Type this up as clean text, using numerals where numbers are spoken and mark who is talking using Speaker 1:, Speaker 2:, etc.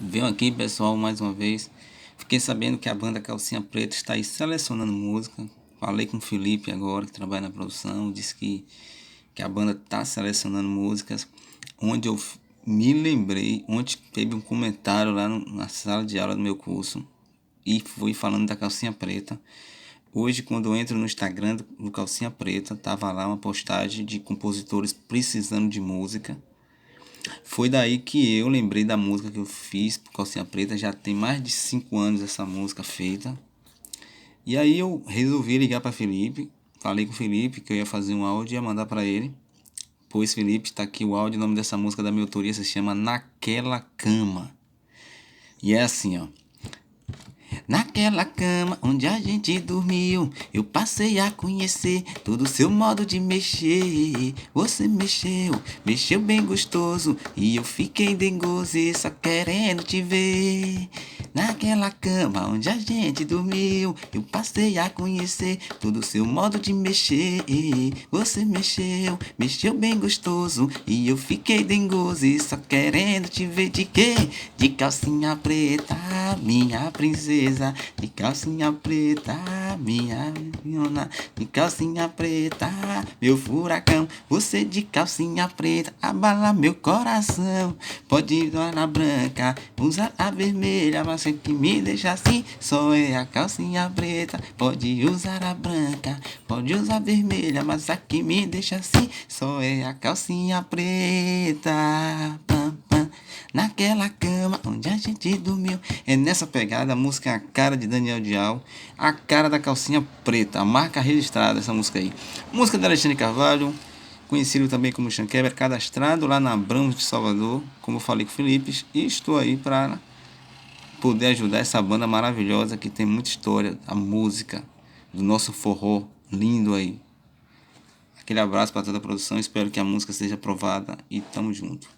Speaker 1: Venho aqui, pessoal, mais uma vez. Fiquei sabendo que a banda Calcinha Preta está aí selecionando música. Falei com o Felipe agora, que trabalha na produção, disse que a banda está selecionando músicas. Onde eu me lembrei, ontem teve um comentário lá na sala de aula do meu curso e fui falando da Calcinha Preta. Hoje, quando eu entro no Instagram do Calcinha Preta, tava lá uma postagem de compositores precisando de música. Foi daí que eu lembrei da música que eu fiz pro Calcinha Preta. Já tem mais de 5 anos essa música feita. E aí eu resolvi ligar para Felipe. Falei com o Felipe que eu ia fazer um áudio e ia mandar para ele. Pois Felipe, está aqui o áudio. O nome dessa música da minha autoria se chama Naquela Cama. E é assim, ó. Naquela cama onde a gente dormiu, eu passei a conhecer todo o seu modo de mexer. Você mexeu bem gostoso, e eu fiquei dengoso e só querendo te ver. Naquela cama onde a gente dormiu, eu passei a conhecer todo o seu modo de mexer. Você mexeu bem gostoso, e eu fiquei dengoso e só querendo te ver de quê? De calcinha preta, minha princesa, de calcinha preta, minha menina, de calcinha preta, meu furacão, você de calcinha preta, abala meu coração. Pode usar a branca, usar a vermelha, mas o que me deixa assim só é a calcinha preta. Pode usar a branca, pode usar a vermelha, mas a que me deixa assim só é a calcinha preta. Naquela cama onde a gente dormiu. É nessa pegada, a música é a cara de Daniel Dial, a cara da calcinha preta, a marca registrada dessa música aí. Música da Alexandre Carvalho, conhecido também como Shankeber, cadastrado lá na Abramos de Salvador, como eu falei com o Felipe, e estou aí para poder ajudar essa banda maravilhosa que tem muita história, a música do nosso forró lindo aí. Aquele abraço para toda a produção, espero que a música seja aprovada e tamo junto.